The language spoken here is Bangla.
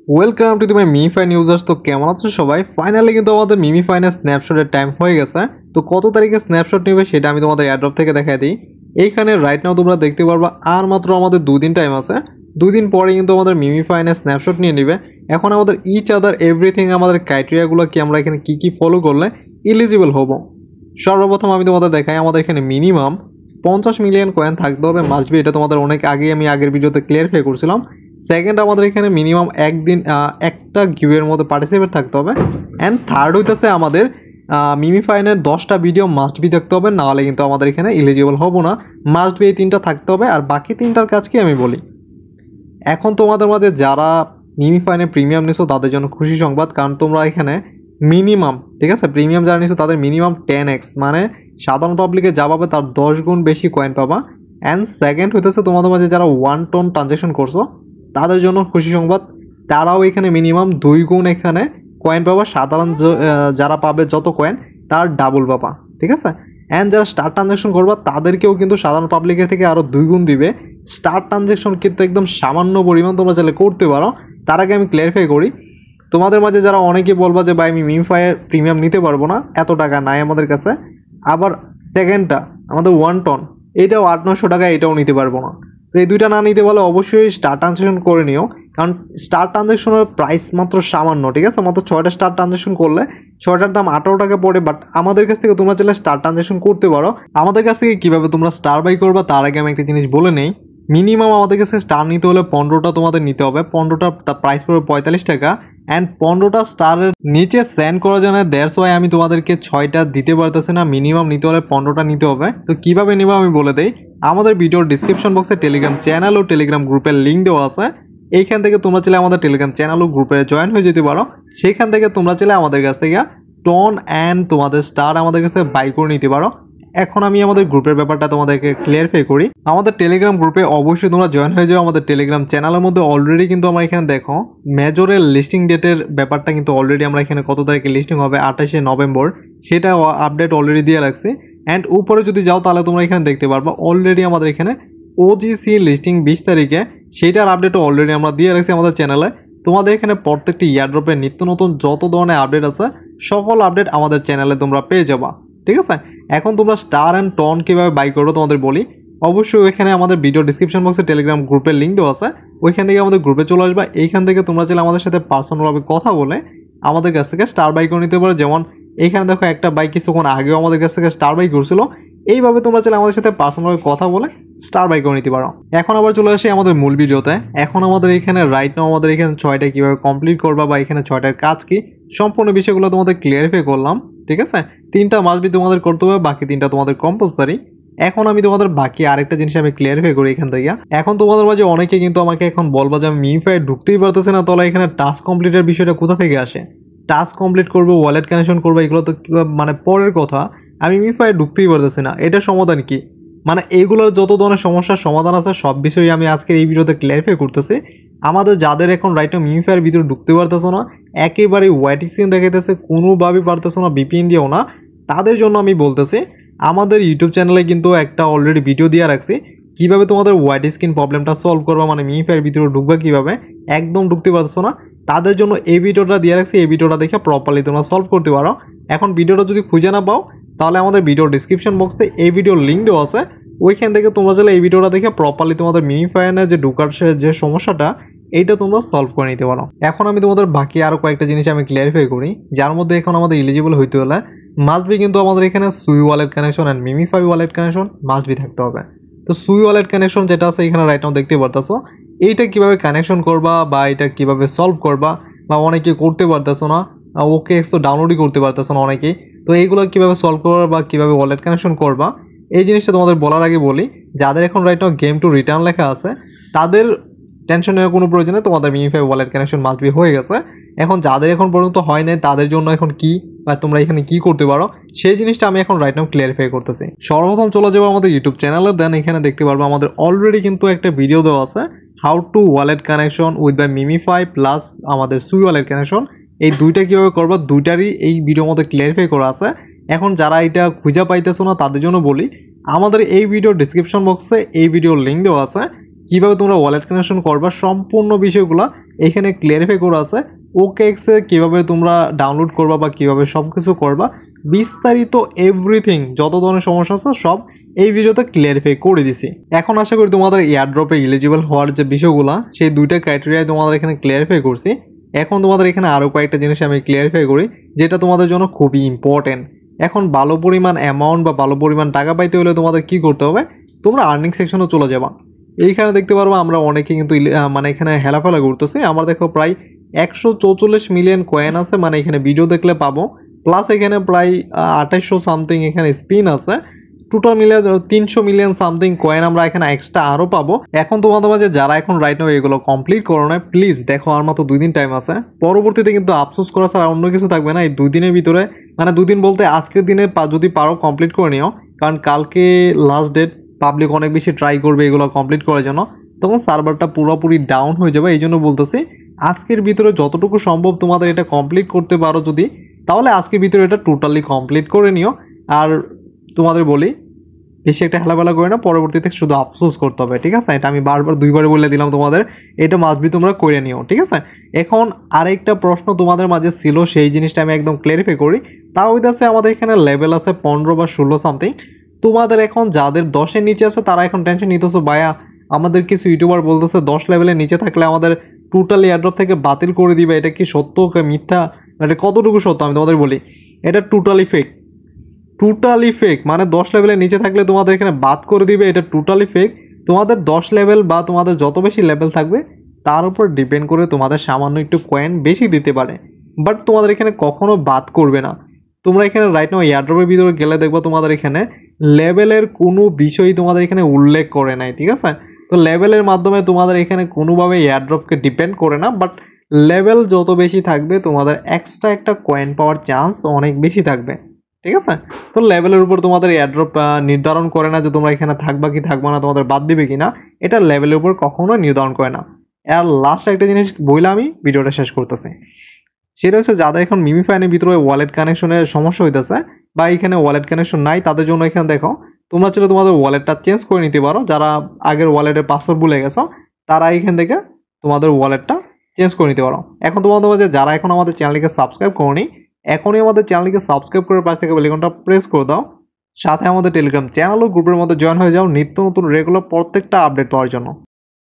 ওয়েলকাম টু মাই মিমিফাইন ইউজার্স। তো কেমন আছো সবাই? ফাইনালি কিন্তু আমাদের মিমিফাইনের স্ন্যাপশটের টাইম হয়ে গেছে। তো কত তারিখে স্ন্যাপশট নেবে সেটা আমি তোমাদের এয়ারড্রপ থেকে দেখাই দিই। এইখানে রাইট নাও তোমরা দেখতে পারবা আর মাত্র আমাদের 2 দিন টাইম আছে। 2 দিন পরে কিন্তু আমাদের মিমিফাইনের স্ন্যাপশট নিয়ে নেবে। এখন আমাদের ইচ আদার এভরিথিং আমাদের ক্রাইটেরিয়াগুলো কি, আমরা এখানে কি ফলো করলে এলিজিবল হব। সর্বপ্রথম আমি তোমাদের দেখাই, আমাদের এখানে মিনিমাম 50 মিলিয়ন কয়েন থাকতে হবে, মাস্ট বি। এটা তোমাদের অনেক আগেই আমি আগের ভিডিওতে ক্লিয়ারিফাই করছিলাম। সেকেন্ড, আমাদের এখানে মিনিমাম একদিন একটা গিভের মধ্যে পার্টিসিপেট থাকতে হবে। অ্যান্ড থার্ড হইতেছে আমাদের মিমিফাইনের 10টা ভিডিও মাস্ট বি দেখতে হবে, নাহলে কিন্তু আমাদের এখানে এলিজিবল হবো না। মাস্ট বি এই 3টা থাকতে হবে। আর বাকি 3টার কাজ কি আমি বলি। এখন তোমাদের মাঝে যারা মিমিফাইনে প্রিমিয়াম নিছো তাদের জন্য খুশি সংবাদ, কারণ তোমরা এখানে মিনিমাম, ঠিক আছে, প্রিমিয়াম যারা নিছো তাদের মিনিমাম 10x, মানে সাধারণ পাবলিকে যা পাবে তার 10 গুণ বেশি কয়েন পাবা। অ্যান্ড সেকেন্ড হইতেছে তোমাদের মাঝে যারা 1 টন ট্রানজ্যাকশন করছো তাদের জন্য খুশি সংবাদ, তারাও এখানে মিনিমাম 2 গুণ এখানে কয়েন পাবা। সাধারণ যারা পাবে যত কয়েন তার ডাবল পাবা, ঠিক আছে। অ্যান্ড যারা স্টার ট্রানজ্যাকশন করবা তাদেরকেও কিন্তু সাধারণ পাবলিকের থেকে আরও 2 গুণ দিবে। স্টার ট্রানজ্যাকশন কিন্তু একদম সামান্য পরিমাণ, তোমরা চাইলে করতে পারো। তার আগে আমি ক্লিয়ারিফাই করি, তোমাদের মাঝে যারা অনেকে বলবা যে ভাই আমি মিমিফাইয়ের প্রিমিয়াম নিতে পারবো না, এত টাকা নাই আমাদের কাছে। আবার সেকেন্ডটা আমাদের 1 টন, এইটাও 800-900 টাকা, এটাও নিতে পারবো না। তো এই দুইটা না নিতে পারলে অবশ্যই স্টার ট্রানজ্যাকশন করে নিও, কারণ স্টার ট্রানজ্যাকশনের প্রাইস মাত্র সামান্য, ঠিক আছে। মাত্র 6টা স্টার ট্রানজ্যাকশন করলে 6টার দাম 18 টাকা পড়ে। বাট আমাদের কাছ থেকে তোমরা চাইলে স্টার ট্রানজ্যাকশন করতে পারো। আমাদের কাছ থেকে কীভাবে তোমরা স্টার বাই করবা তার আগে আমি একটা জিনিস বলে নেই। মিনিমাম আমাদের কাছে স্টার নিতে হলে 15টা তোমাদের নিতে হবে। 15টার প্রাইস পড়বে 45 টাকা। অ্যান্ড 15টা স্টারের নিচে সেন্ড করা যায় না, দ্যাটস ওয়াই আমি তোমাদেরকে 6টা দিতে পারতেছি না। মিনিমাম নিতে হলে 15টা নিতে হবে। তো কীভাবে নেবো আমি বলে দেই। আমাদের ভিডিওর ডিসক্রিপশন বক্সে টেলিগ্রাম চ্যানেল ও টেলিগ্রাম গ্রুপের লিঙ্ক দেওয়া আছে। এইখান থেকে তোমরা চাইলে আমাদের টেলিগ্রাম চ্যানেল ও গ্রুপে জয়েন হয়ে যেতে পারো। সেখান থেকে তোমরা চাইলে আমাদের কাছ থেকে টন অ্যান্ড তোমাদের স্টার আমাদের কাছে বাই করে নিতে পারো। এখন আমি আমাদের গ্রুপের ব্যাপারটা তোমাদেরকে ক্লিয়ারিফাই করি। আমাদের টেলিগ্রাম গ্রুপে অবশ্যই তোমরা জয়েন হয়ে যাও। আমাদের টেলিগ্রাম চ্যানেলের মধ্যে অলরেডি কিন্তু আমরা এখানে দেখো মেজরের লিস্টিং ডেটের ব্যাপারটা কিন্তু অলরেডি আমরা এখানে কত তারিখে লিস্টিং হবে 28শে নভেম্বর, সেটা আপডেট অলরেডি দিয়ে রাখছি। অ্যান্ড উপরে যদি যাও তাহলে তোমরা এখানে দেখতে পারবা অলরেডি আমাদের এখানে ওজিসি লিস্টিং 20 তারিখে, সেইটার আপডেটও অলরেডি আমরা দিয়ে রাখছি আমাদের চ্যানেলে। তোমাদের এখানে প্রত্যেকটি ইয়ারড্রপে নিত্য নতুন যত ধরনের আপডেট আছে সকল আপডেট আমাদের চ্যানেলে তোমরা পেয়ে যাবা, ঠিক আছে। এখন তোমরা স্টার অ্যান্ড টন কীভাবে বাই করবো তোমাদের বলি। অবশ্যই ওইখানে আমাদের ভিডিও ডিসক্রিপশন বক্সে টেলিগ্রাম গ্রুপের লিঙ্ক দেওয়া আছে, ওইখান থেকে আমাদের গ্রুপে চলে আসবা। এইখান থেকে তোমরা চাইলে আমাদের সাথে পার্সোনালভাবে কথা বলে আমাদের কাছ থেকে স্টার বাই করে নিতে পারো। যেমন এইখানে দেখো একটা বাইক কিছুক্ষণ আগেও আমাদের কাছ থেকে স্টার বাই করছিল। এইভাবে তোমরা চাইলে আমাদের সাথে পার্সোনালভাবে কথা বলে স্টার বাই করে নিতে পারো। এখন আবার চলে আসি আমাদের মূল ভিডিওতে। এখন আমাদের এখানে রাইট নাও আমাদের এখানে 6টা কীভাবে কমপ্লিট করবা বা এখানে 6টার কাজ কি সম্পূর্ণ বিষয়গুলো তোমাদের ক্লিয়ারিফাই করলাম, ঠিক আছে। 3টা মাস্ট বি তোমাদের করতে হবে, বাকি 3টা তোমাদের কম্পালসারি। এখন আমি তোমাদের বাকি আরেকটা জিনিস আমি ক্লিয়ারিফাই করি এখান থেকে। এখন তোমাদের মাঝে অনেকে কিন্তু আমাকে এখন বলবা যে আমি মিমিফাই ঢুকতেই পারতেছি না, তাহলে এখানে টাস্ক কমপ্লিটের বিষয়টা কোথা থেকে আসে? টাস্ক কমপ্লিট করবো, ওয়ালেট কানেকশন করবো, এগুলো তো মানে পরের কথা। আমি মিমিফাই ঢুকতেই পারতেছি না, এটা সমাধান কি? মানে এইগুলোর যত ধরনের সমস্যার সমাধান আছে সব বিষয়ে আমি আজকের এই ভিডিওতে ক্লিয়ারিফাই করতেছি। আমাদের যাদের এখন রাইট নাও মিমিফাইয়ের ভিতরে ঢুকতে পারতেছো না, একেবারেই ওয়াইটিং স্ক্রিন দেখাইতেছে, কোনোভাবেই পারতেছো না, ভিপিএন দিও না, তাদের জন্য আমি বলতেছি আমাদের ইউটিউব চ্যানেলে কিন্তু একটা অলরেডি ভিডিও দিয়ে রাখছি কীভাবে তোমাদের হোয়াইট স্ক্রিন প্রবলেমটা সলভ করবা, মানে মিমিফাইয়ের ভিতরে ঢুকবা কীভাবে, একদম ঢুকতে পারছো না, তাদের জন্য এই ভিডিওটা দিয়ে রাখছি। এই ভিডিওটা দেখে প্রপারলি তোমরা সলভ করতে পারো। এখন ভিডিওটা যদি খুঁজে না পাও তাহলে আমাদের ভিডিও ডিসক্রিপশন বক্সে এই ভিডিওর লিঙ্ক দেওয়া আছে, ওইখান থেকে তোমরা চাইলে এই ভিডিওটা দেখে প্রপারলি তোমাদের মিমিফাইয়ে যে ঢুকার যে সমস্যাটা এইটা তোমরা সলভ করে নিতে পারো। এখন আমি তোমাদের বাকি আরও কয়েকটা জিনিস আমি ক্লিয়ারিফাই করি, যার মধ্যে এখন আমাদের এলিজিবল হইতে হলে মাস্ট বি কিন্তু আমাদের এখানে সুই wallet connection and MemeFi wallet connection must be থাকতে হবে। তো সুই ওয়ালেট কানেকশন যেটা আছে এখানে রাইট নাও দেখতে পারতেছো, এইটা কীভাবে কানেকশন করবা বা এটা কীভাবে সলভ করবা, বা অনেকে করতে পারতেছো না, ওকে এক্স তো ডাউনলোডই করতে পারতেছো না অনেকেই। তো এইগুলো কীভাবে সলভ করবা বা কীভাবে ওয়ালেট কানেকশন করবা এই জিনিসটা তোমাদের বলার আগে বলি, যাদের এখন right now game to return লেখা আছে তাদের টেনশন নেওয়ার কোনো প্রয়োজনে, তোমাদের MemeFi wallet connection must be হয়ে গেছে। এখন যাদের এখন পর্যন্ত হয় নাই তাদের জন্য এখন কি বা তোমরা এখানে কি করতে পারো সেই জিনিসটা আমি এখন রাইট নাও ক্লিয়ারিফাই করতেছি। সর্বপ্রথম চলে যাবো আমাদের ইউটিউব চ্যানেলে, দেন এখানে দেখতে পারবো আমাদের অলরেডি কিন্তু একটা ভিডিও দেওয়া আছে how to wallet connection with by মিমিফাই প্লাস আমাদের সুই ওয়ালেট কানেকশন। এই দুইটা কীভাবে করবা দুইটারই এই ভিডিওর মধ্যে ক্লিয়ারিফাই করা আছে। এখন যারা এটা খুঁজে পাইতেছো না তাদের জন্য বলি, আমাদের এই ভিডিও ডিসক্রিপশন বক্সে এই ভিডিওর লিঙ্ক দেওয়া আছে, কীভাবে তোমরা ওয়ালেট কানেকশন করবা সম্পূর্ণ বিষয়গুলো এখানে ক্লিয়ারিফাই করা আছে OKX এ কীভাবে তোমরা ডাউনলোড করবা বা কীভাবে সব কিছু করবা বিস্তারিত এভরিথিং যত ধরনের সমস্যা আছে সব এই ভিডিওতে ক্লিয়ারিফাই করে দিছি। এখন আশা করি তোমাদের এয়ারড্রপে এলিজিবল হওয়ার যে বিষয়গুলো সেই দুইটা ক্রাইটেরিয়ায় তোমাদের এখানে ক্লিয়ারিফাই করছি। এখন তোমাদের এখানে আরও কয়েকটা জিনিস আমি ক্লিয়ারিফাই করি যেটা তোমাদের জন্য খুবই ইম্পর্টেন্ট। এখন ভালো পরিমাণ অ্যামাউন্ট বা ভালো পরিমাণ টাকা পাইতে হলে তোমাদের কি করতে হবে, তোমরা আর্নিং সেকশনে চলে যাবা। এইখানে দেখতে পারবো আমরা অনেকে কিন্তু মানে এখানে হেলাফেলা করতেছি। আমার দেখো প্রায় 144 মিলিয়ন কয়েন আছে, মানে এখানে ভিডিও দেখলে পাবো। প্লাস এখানে প্রায় 2800 সামথিং এখানে স্পিন আছে। টোটাল মিলে 300 মিলিয়ন সামথিং কয়েন আমরা এখানে এক্সট্রা আরও পাবো। এখন তোমাদের মাঝে যারা এখন রাইট নাও এগুলো কমপ্লিট করো না, প্লিজ দেখো আর মাত্র 2 দিন টাইম আছে। পরবর্তীতে কিন্তু আফসোস করা ছাড়া অন্য কিছু থাকবে না। এই 2 দিনের ভিতরে, মানে 2 দিন বলতে আজকের দিনে যদি পারো কমপ্লিট করে নিও, কারণ কালকে লাস্ট ডেট। পাবলিক অনেক বেশি ট্রাই করবে এগুলো কমপ্লিট করার জন্য, তখন সার্ভারটা পুরোপুরি ডাউন হয়ে যাবে। এই জন্য বলতেছি আজকের ভিতরে যতটুকু সম্ভব তোমাদের এটা কমপ্লিট করতে পারো যদি, তাহলে আজকের ভিতরে এটা টোটালি কমপ্লিট করে নিও। আর তোমাদের বলি বেশি একটা হেলাবেলা করে না, পরবর্তীতে শুধু আফসোস করতে হবে, ঠিক আছে? এটা আমি বারবার 2বার বলে দিলাম তোমাদের, এটা মাস্টবি তোমরা করে নিও, ঠিক আছে? এখন আরেকটা প্রশ্ন তোমাদের মাঝে ছিল, সেই জিনিসটা আমি একদম ক্লিয়ারিফাই করি। তাও হইতেছে আমাদের এখানে লেভেল আছে 15 বা 16 সামথিং। তোমাদের এখন যাদের 10-এর নিচে আছে তারা এখন টেনশন নিতেছো, ভাইয়া আমাদের কিছু ইউটিউবার বলতেছে 10 লেভেলের নিচে থাকলে আমাদের টোটালি এয়ারড্রপ থেকে বাতিল করে দিবে। এটা কি সত্য মিথ্যা, এটা কতটুকু সত্য? আমি তোমাদের বলি এটা টোটালি ফেক, টোটালি ফেক। মানে 10 লেভেলের নিচে থাকলে তোমাদের এখানে বাদ করে দিবে, এটা টোটালি ফেক। তোমাদের 10 লেভেল বা তোমাদের যত বেশি লেভেল থাকবে তার উপর ডিপেন্ড করে তোমাদের সামান্য একটু কয়েন বেশি দিতে পারে, বাট তোমাদের এখানে কখনো বাদ করবে না। তোমরা এখানে রাইট নাও এয়ারড্রপের ভিতরে গেলে দেখবো তোমাদের এখানে লেভেলের কোনো বিষয়ই তোমাদের এখানে উল্লেখ করে নাই, ঠিক আছে? তো লেভেলের মাধ্যমে তোমাদের এখানে কোনোভাবে এয়ারড্রপকে ডিপেন্ড করে না, বাট লেভেল যত বেশি থাকবে তোমাদের এক্সট্রা একটা কয়েন পাওয়ার চান্স অনেক বেশি থাকবে, ঠিক আছে? তো লেভেলের উপর তোমাদের এয়ারড্রপ নির্ধারণ করে না যে তোমরা এখানে থাকবা কি থাকবা না, তোমাদের বাদ দিবে কি না, এটা লেভেলের উপর কখনো নির্ধারণ করে না। আর লাস্ট একটা জিনিস বইলে আমি ভিডিওটা শেষ করতেছি, সেটা হচ্ছে যাদের এখন মিমি ফাইনের ভিতরে ওয়ালেট কানেকশনের সমস্যা হইতেছে বা এখানে ওয়ালেট কানেকশন নাই, তাদের জন্য এখানে দেখো তোমরা চাইলে তোমাদের ওয়ালেটটা চেঞ্জ করে নিতে পারো। যারা আগের ওয়ালেটের পাসওয়ার্ড ভুলে গেছো তারা এখান থেকে তোমাদের ওয়ালেটটা চেঞ্জ করে নিতে পারো। এখন তোমাদের মাঝে যারা এখন আমাদের চ্যানেলকে সাবস্ক্রাইব করোনি, এখনই আমাদের চ্যানেলকে সাবস্ক্রাইব করে পাশ থেকে বেল আইকনটা প্রেস করে দাও। সাথে আমাদের টেলিগ্রাম চ্যানেল ও গ্রুপের মধ্যে জয়েন হয়ে যাও নিত্য নতুন রেগুলার প্রত্যেকটা আপডেট পাওয়ার জন্য।